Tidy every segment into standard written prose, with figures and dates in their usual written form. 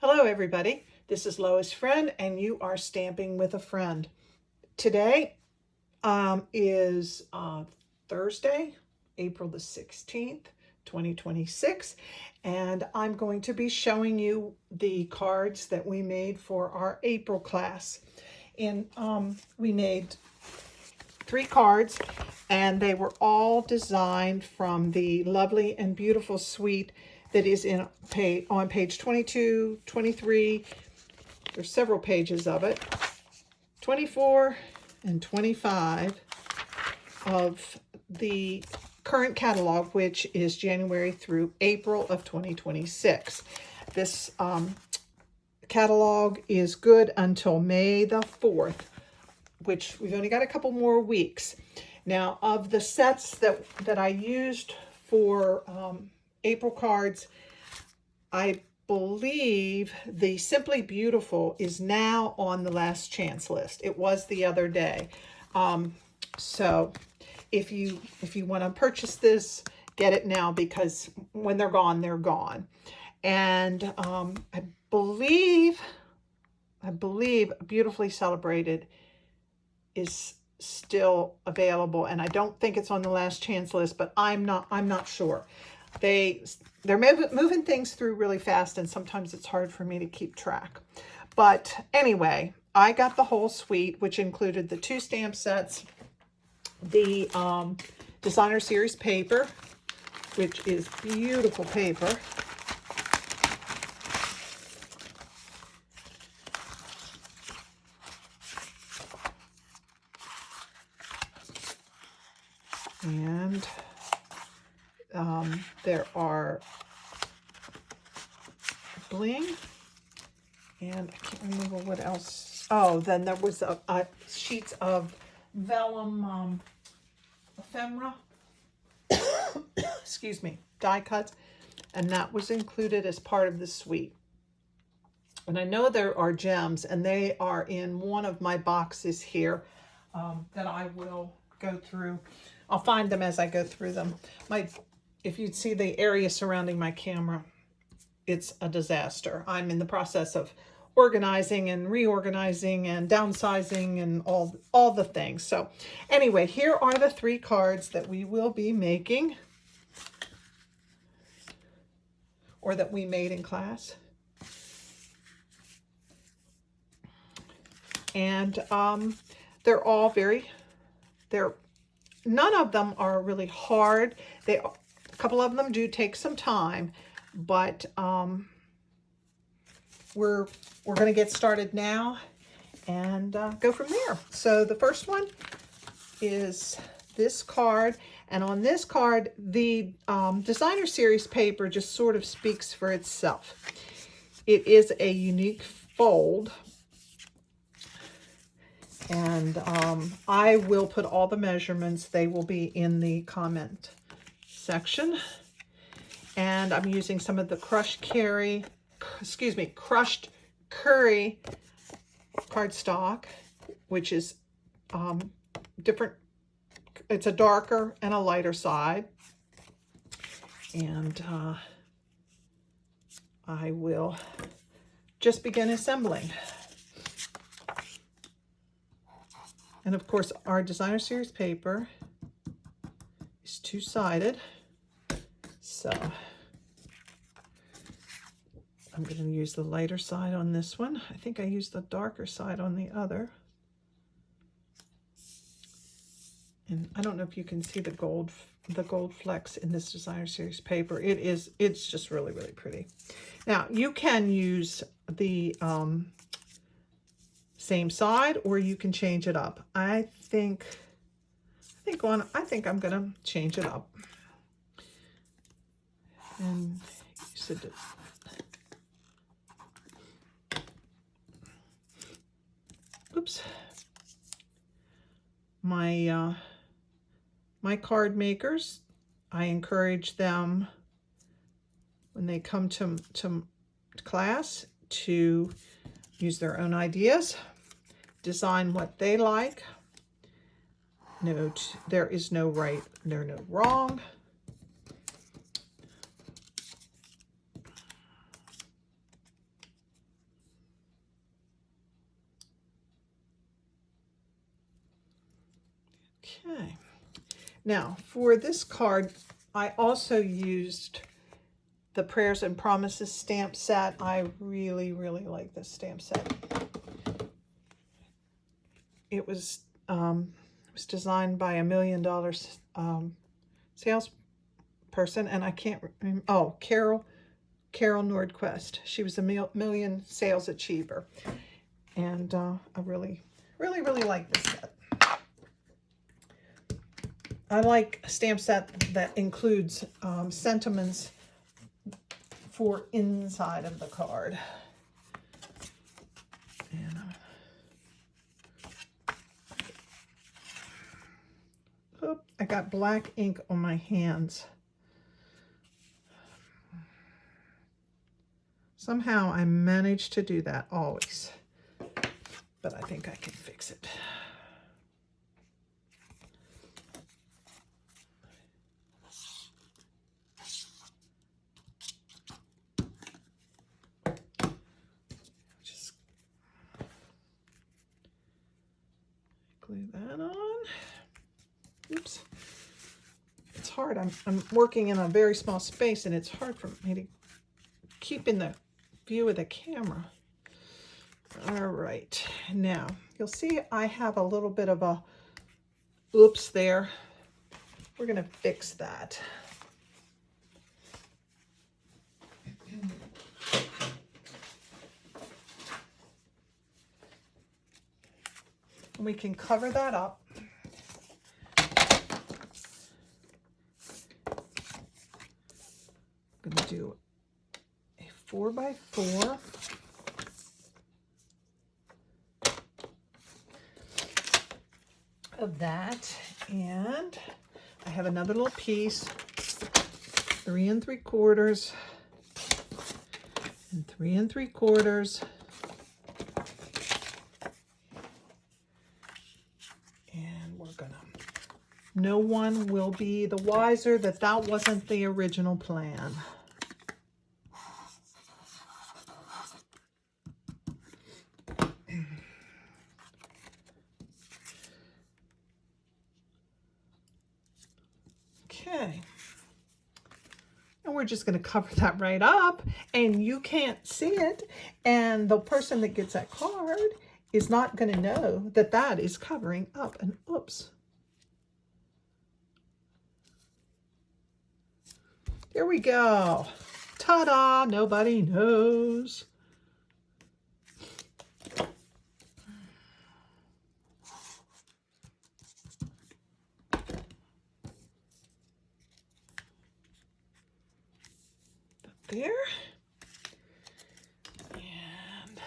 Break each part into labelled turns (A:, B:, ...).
A: Hello everybody, this is Lois Friend and you are stamping with a friend. Today is Thursday, April the 16th, 2026, and I'm going to be showing you the cards that we made for our April class. And we made 3 cards and they were all designed from the lovely and beautiful suite that is on page 22, 23, there's several pages of it, 24 and 25 of the current catalog, which is January through April of 2026. This catalog is good until May the 4th, which we've only got a couple more weeks. Now, of the sets that I used for April cards, I believe the Simply Beautiful is now on the last chance list. It was the other day. So if you want to purchase this, get it now, because when they're gone, they're gone. And I believe Beautifully Celebrated is still available, and I don't think it's on the last chance list, but I'm not sure. They're moving things through really fast, and sometimes it's hard for me to keep track. But anyway, I got the whole suite, which included the 2 stamp sets, the designer series paper, which is beautiful paper, and there are bling, and I can't remember what else. Oh, then there was a sheets of vellum ephemera, excuse me, die cuts, and that was included as part of the suite. And I know there are gems, and they are in one of my boxes here that I will go through. I'll find them as I go through them. If you'd see the area surrounding my camera, it's a disaster. I'm in the process of organizing and reorganizing and downsizing and all the things. So anyway, here are the 3 cards that we will be making, or that we made in class. And they're all none of them are really hard. A couple of them do take some time, but we're going to get started now and go from there. So the first one is this card, and on this card, the designer series paper just sort of speaks for itself. It is a unique fold, and I will put all the measurements. They will be in the comment section. And I'm using some of the crushed curry cardstock, which is different. It's a darker and a lighter side. And I will just begin assembling. And of course, our designer series paper is 2-sided. So I'm going to use the lighter side on this one. I think I used the darker side on the other. And I don't know if you can see the gold flecks in this designer series paper. It's just really, really pretty. Now, you can use the same side, or you can change it up. I think I'm going to change it up. And use it. Oops. My card makers, I encourage them when they come to class to use their own ideas, design what they like. Note, there is no right, there no wrong. Okay. Now, for this card, I also used the Prayers and Promises stamp set. I really, really like this stamp set. It was designed by a $1 million salesperson, and I can't remember. Oh, Carol Nordquist. She was a million sales achiever, and I really, really, really like this set. I like a stamp set that includes sentiments for inside of the card. And I got black ink on my hands. Somehow I manage to do that always, but I think I can fix it. Just glue that on. Oops. It's hard. I'm working in a very small space, and it's hard for me to keep in the view of the camera. All right. Now, you'll see I have a little bit of a oops there. We're going to fix that. And we can cover that up. I'm going to do a 4x4. Of that, and I have another little piece, 3 3/4 and 3 3/4, and we're gonna, no one will be the wiser that that wasn't the original plan. Okay, and we're just going to cover that right up, and you can't see it, and the person that gets that card is not going to know that that is covering up. And oops, there we go. Ta-da! Nobody knows. There, and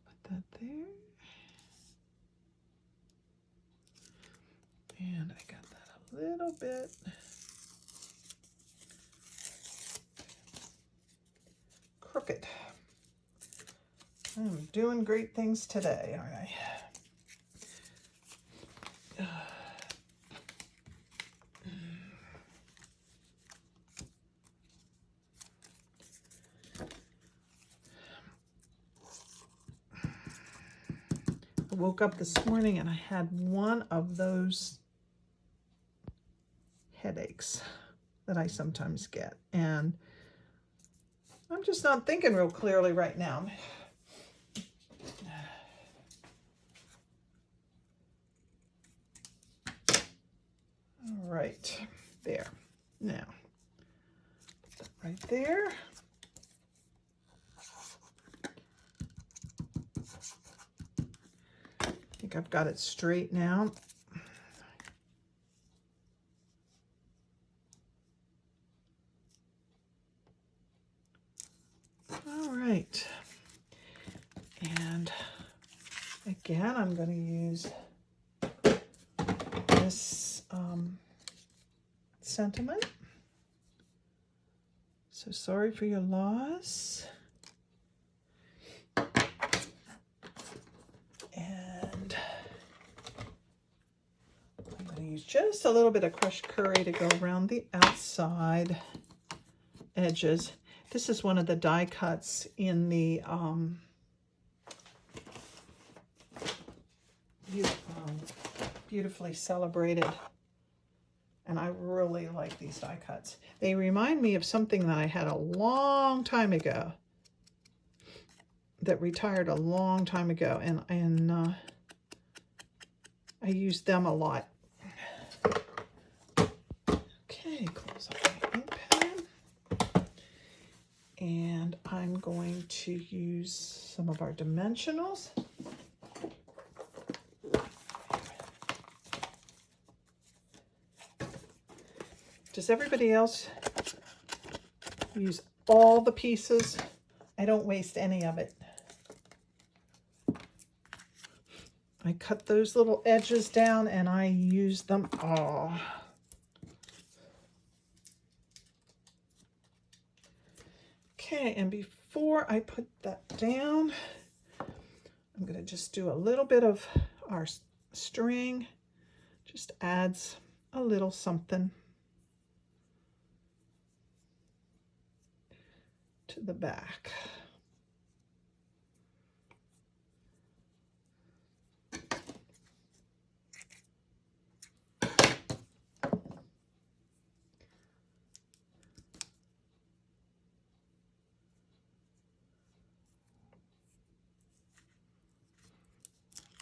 A: put that there, and I got that a little bit crooked. I'm doing great things today, aren't I? I woke up this morning and I had one of those headaches that I sometimes get, and I'm just not thinking real clearly right now. All right, there. Now, put that right there. I think I've got it straight now. All right. And again, I'm going to use this sentiment. So sorry for your loss. And I'm going to use just a little bit of crushed curry to go around the outside edges. This is one of the die cuts in the Beautifully Celebrated. And I really like these die cuts. They remind me of something that I had a long time ago, that retired a long time ago, and I use them a lot. Okay, close up my ink pen. And I'm going to use some of our dimensionals. Does everybody else use all the pieces? I don't waste any of it. I cut those little edges down and I use them all. Okay, and before I put that down, I'm going to just do a little bit of our string. Just adds a little something to the back.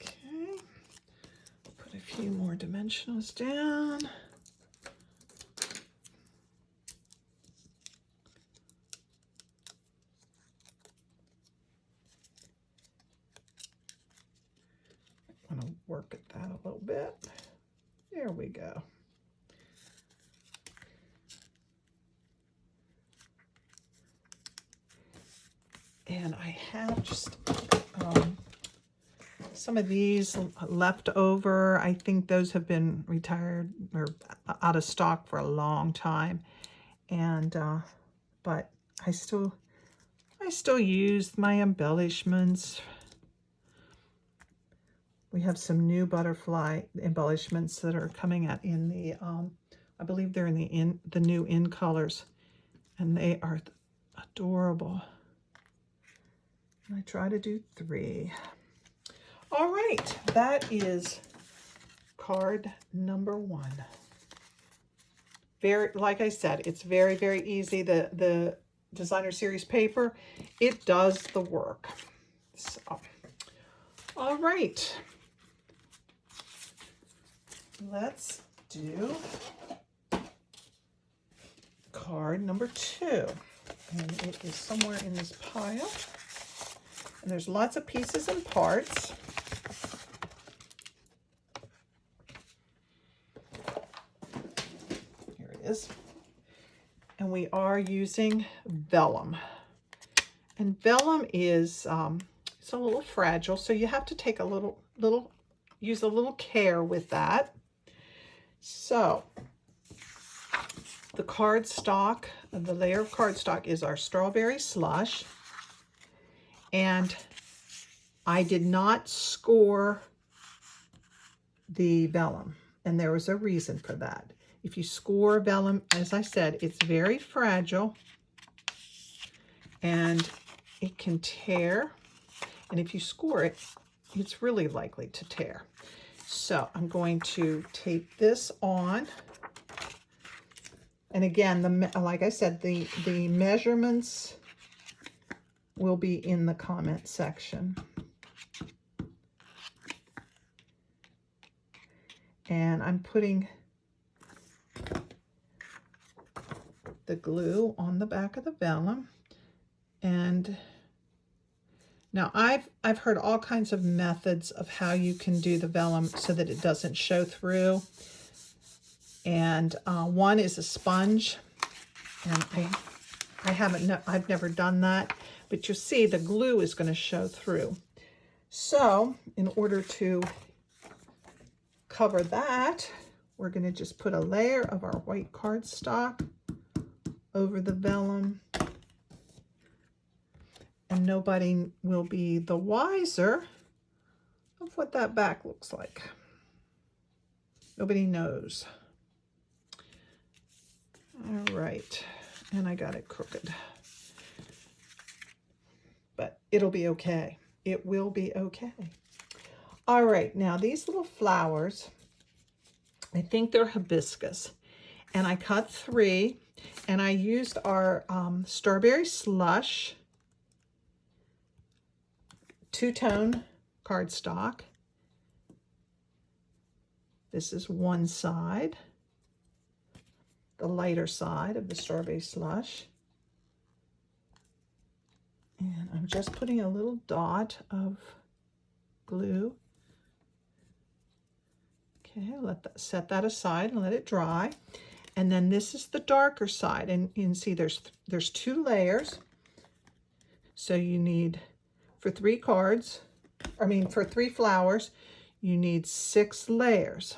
A: Okay, put a few more dimensionals down. I'm going to work at that a little bit. There we go. And I have just some of these left over. I think those have been retired or out of stock for a long time. And but I still use my embellishments. We have some new butterfly embellishments that are coming out in the I believe they're in the new in colors, and they are adorable. And I try to do 3. All right, that is card number 1. Very, like I said, it's very, very easy. The designer series paper, it does the work. So, all right, let's do card number 2. And it is somewhere in this pile. And there's lots of pieces and parts. Here it is. And we are using vellum. And vellum is it's a little fragile, so you have to take use a little care with that. So the cardstock, the layer of cardstock is our strawberry slush. And I did not score the vellum, and there was a reason for that. If you score vellum, as I said, it's very fragile and it can tear. And if you score it, it's really likely to tear. So I'm going to tape this on. And again, like I said, the measurements will be in the comment section. And I'm putting the glue on the back of the vellum. And now I've heard all kinds of methods of how you can do the vellum so that it doesn't show through. And one is a sponge, and I've never done that, but you'll see the glue is going to show through. So in order to cover that, we're going to just put a layer of our white cardstock over the vellum, and nobody will be the wiser of what that back looks like. Nobody knows. All right, and I got it crooked. it'll be okay. It will be okay. All right, now these little flowers, I think they're hibiscus. And I cut 3, and I used our strawberry slush two-tone cardstock. This is one side, the lighter side of the strawberry slush. And I'm just putting a little dot of glue. Okay, set that aside and let it dry. And then this is the darker side, and you can see there's 2 layers. So you need, for 3 cards, for 3 flowers, you need 6 layers.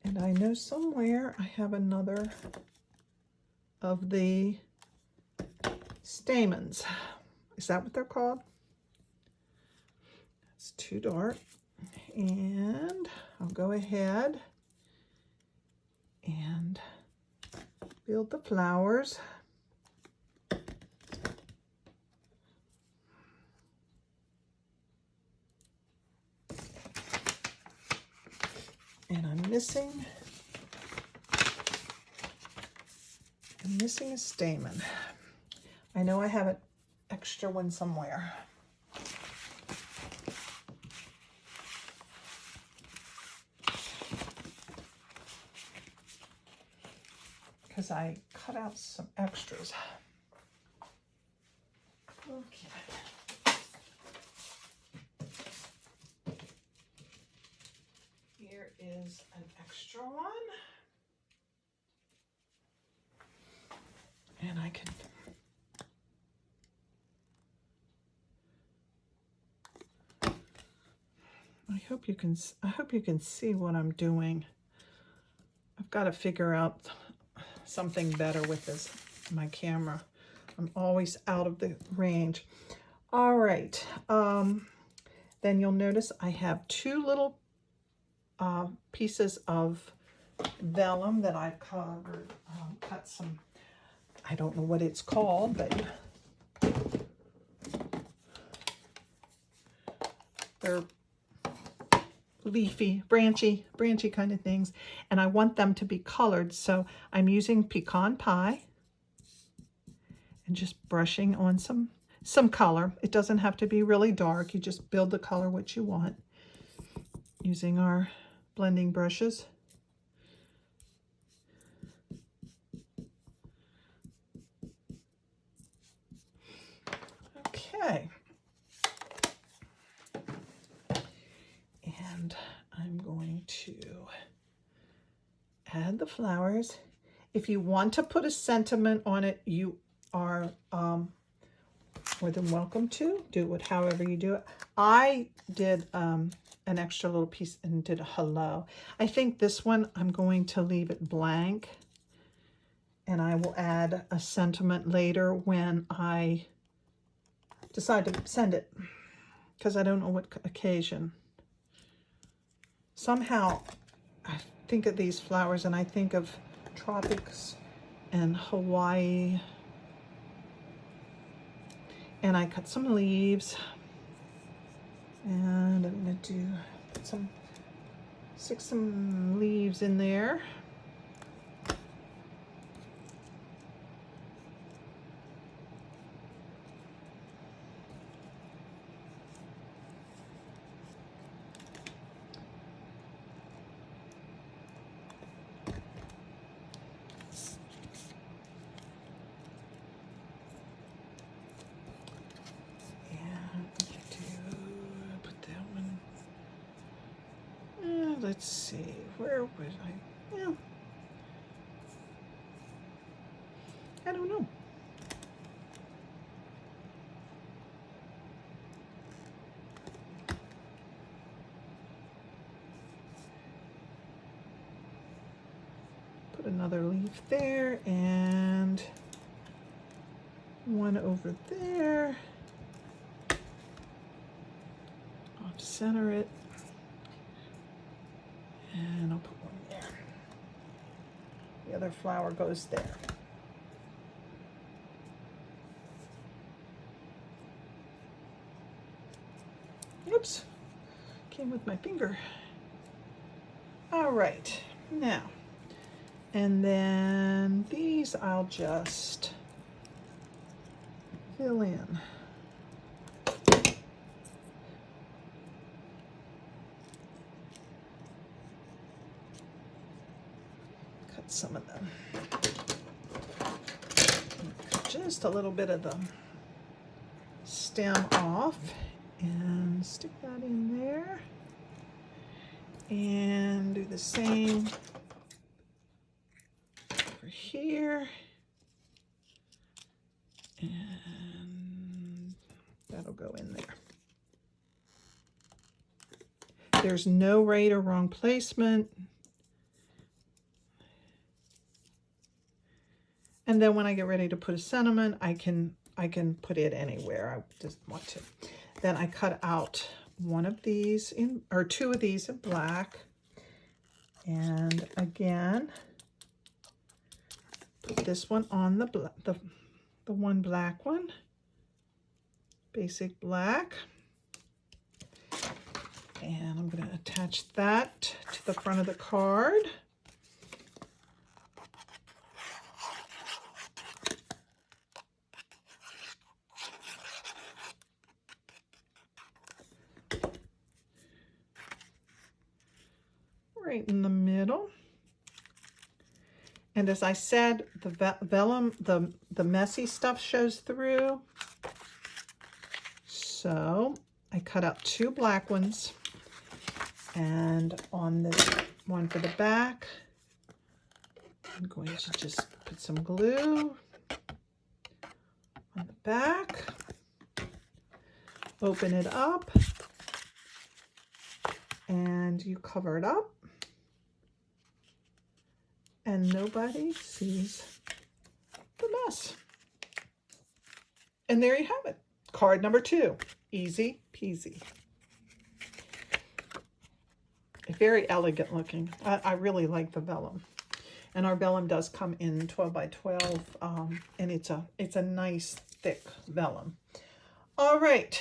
A: And I know somewhere I have another of the stamens. Is that what they're called? It's too dark. And I'll go ahead and build the flowers. And I'm missing a stamen. I know I have an extra one somewhere. Because I cut out some extras. Okay. Here is an extra one. And I can I hope you can see what I'm doing. I've got to figure out something better with my camera. I'm always out of the range. All right. Then you'll notice I have 2 little pieces of vellum that I cut some, I don't know what it's called, but they're leafy, branchy kind of things, and I want them to be colored, so I'm using pecan pie and just brushing on some color. It doesn't have to be really dark. You just build the color what you want using our blending brushes. Okay. And I'm going to add the flowers. If you want to put a sentiment on it, you are more than welcome to do it however you do it. I did an extra little piece and did a hello. I think this one I'm going to leave it blank, and I will add a sentiment later when I decide to send it, because I don't know what occasion. Somehow I think of these flowers and I think of tropics and Hawaii. And I cut some leaves, and I'm going to stick some leaves in there. Let's see, where would I, yeah, I don't know. Put another leaf there and one over there. Off center it. And I'll put one there. The other flower goes there. Oops, came with my finger. All right, now, and then these I'll just fill in. Cut some of them. Cut just a little bit of the stem off and stick that in there. And do the same over here. And that'll go in there. There's no right or wrong placement. And then when I get ready to put a sentiment, I can put it anywhere I just want to. Then I cut out one of these in, or two of these in black. And again, put this one on the one black one, basic black. And I'm going to attach that to the front of the card. Right in the middle. And as I said, the vellum, the messy stuff shows through. So I cut out two black ones. And on the one for the back, I'm going to just put some glue on the back, open it up, and you cover it up, and nobody sees the mess. And there you have it. Card number 2. Easy peasy. Very elegant looking. I really like the vellum. And our vellum does come in 12 by 12, and it's a nice thick vellum. All right.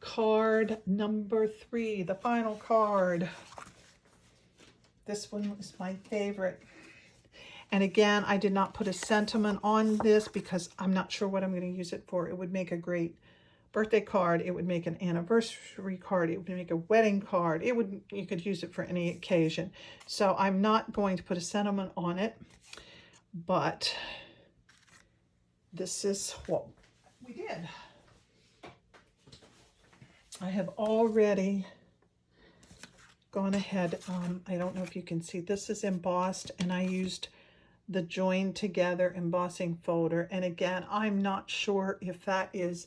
A: Card number 3, the final card. This one is my favorite. And again, I did not put a sentiment on this because I'm not sure what I'm going to use it for. It would make a great birthday card. It would make an anniversary card. It would make a wedding card. You could use it for any occasion. So I'm not going to put a sentiment on it, but this is what we did. I have already gone ahead. I don't know if you can see, this is embossed, and I used the join together embossing folder. And again, I'm not sure if that is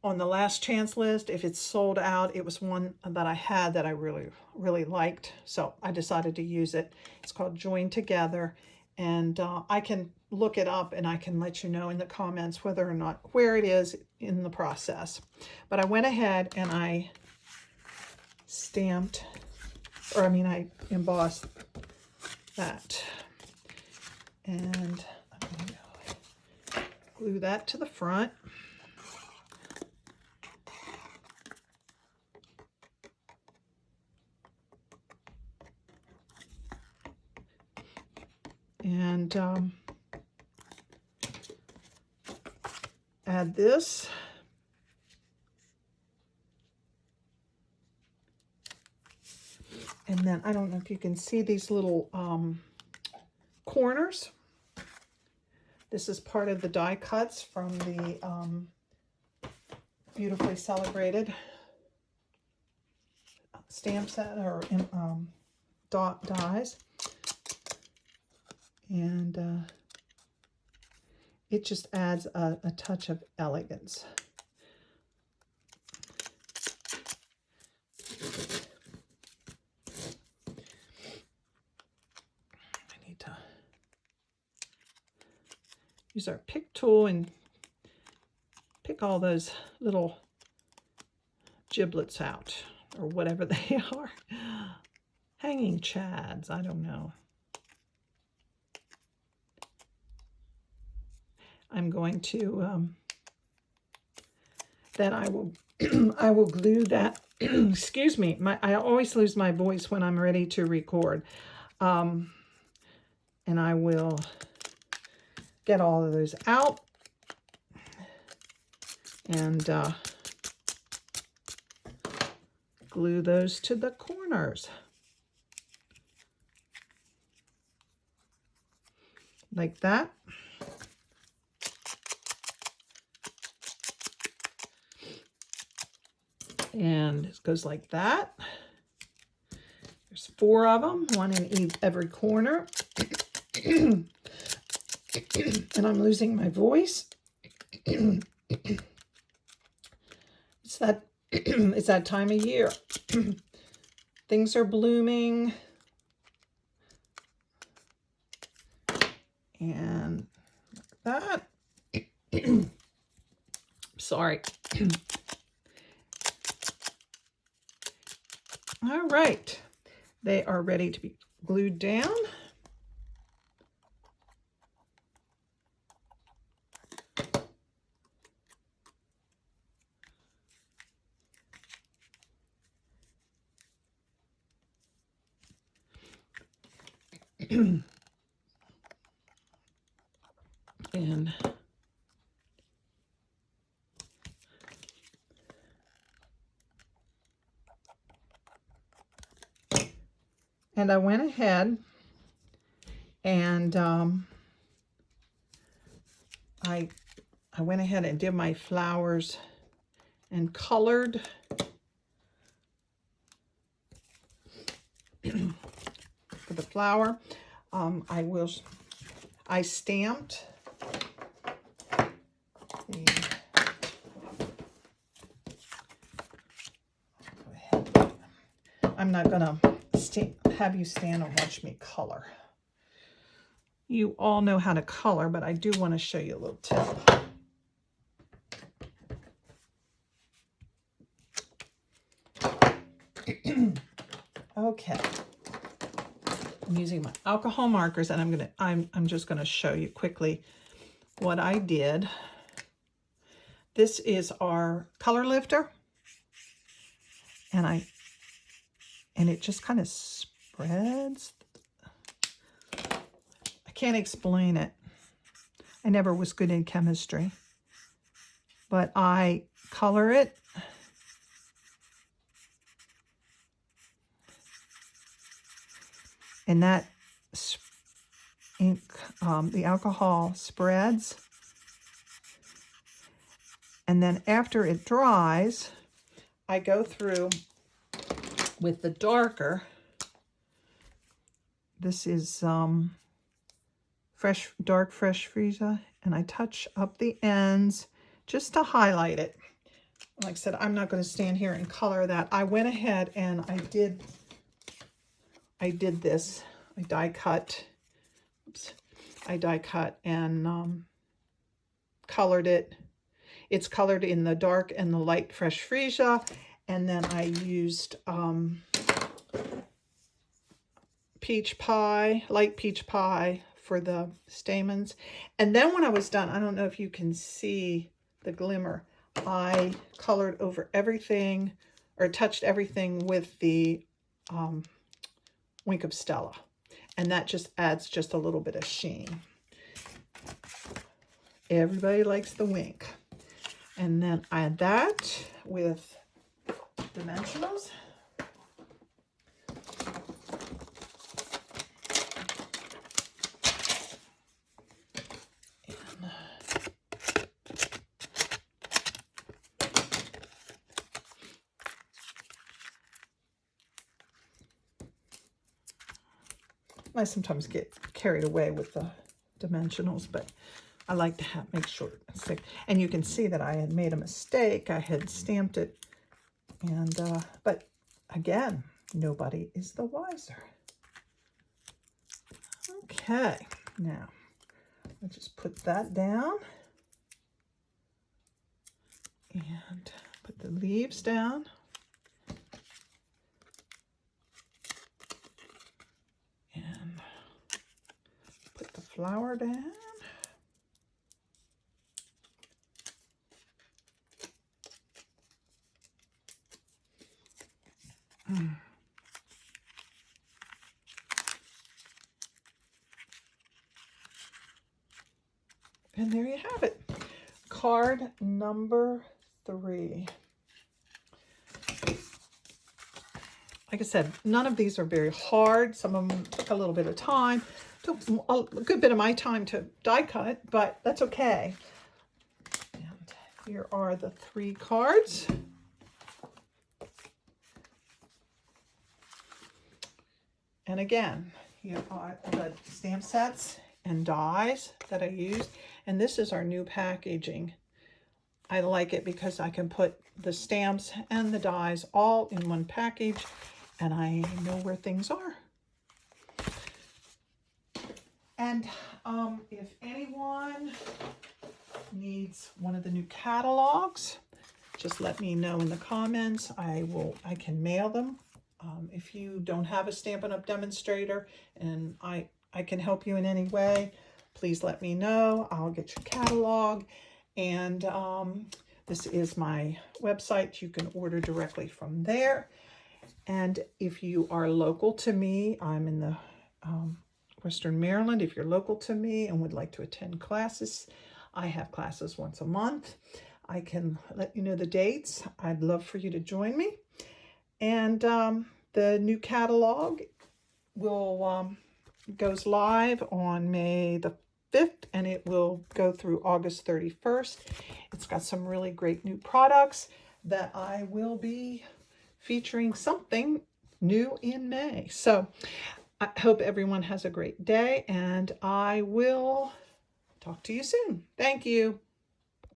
A: on the last chance list. If it's sold out, it was one that I had that I really liked, so I decided to use it. It's called Join Together, and I can look it up and I can let you know in the comments whether or not where it is in the process. But I went ahead and I stamped, or I embossed that, and I'm going to glue that to the front. And add this. And then I don't know if you can see these little corners. This is part of the die cuts from the beautifully celebrated stamp set, or dies. And it just adds a touch of elegance. I need to use our pick tool and pick all those little giblets out, or whatever they are. Hanging chads, I don't know. I'm going to then I will I will glue that. Excuse me, I always lose my voice when I'm ready to record. And I will get all of those out and glue those to the corners like that. And it goes like that. There's 4 of them, one in every corner. And I'm losing my voice. It's that it's that time of year. Things are blooming. And like that. Sorry. All right. They are ready to be glued down. And I went ahead and I went ahead and did my flowers and colored for the flower. I stamped the, I'm not gonna have you stand and watch me color. You all know how to color, but I do want to show you a little tip. Okay, I'm using my alcohol markers, and I'm just gonna show you quickly what I did. This is our color lifter, and it just kind of spreads. I can't explain it. I never was good in chemistry, but I color it. And that ink, the alcohol spreads. And then after it dries, I go through with the darker. This is dark fresh freesia, and I touch up the ends just to highlight it. Like I said, I'm not going to stand here and color that. I went ahead and I did this. I die cut. Oops. I die cut and colored it. It's colored in the dark and the light fresh freesia, and then I used peach pie, light peach pie for the stamens. And then when I was done, I don't know if you can see the glimmer, I colored over everything, or touched everything with the Wink of Stella. And that just adds just a little bit of sheen. Everybody likes the wink. And then I add that with dimensionals. I sometimes get carried away with the dimensionals, but I like to make sure it's thick. And you can see that I had made a mistake. I had stamped it, and but again, nobody is the wiser. Okay, now I'll just put that down and put the leaves down. And put the flower down. And there you have it. Card number 3. Like I said, none of these are very hard. Some of them took a little bit of time. Took a good bit of my time to die cut, but that's okay. And here are the 3 cards. And again, here are the stamp sets and dies that I used. And this is our new packaging. I like it because I can put the stamps and the dies all in one package, and I know where things are. And if anyone needs one of the new catalogs, just let me know in the comments. I can mail them. If you don't have a Stampin' Up! Demonstrator and I can help you in any way, please let me know. I'll get your catalog. And this is my website. You can order directly from there. And if you are local to me, I'm in the Western Maryland. If you're local to me and would like to attend classes, I have classes once a month. I can let you know the dates. I'd love for you to join me. And the new catalog will goes live on May the 5th, and it will go through August 31st. It's got some really great new products that I will be featuring something new in May. So I hope everyone has a great day, and I will talk to you soon. Thank you.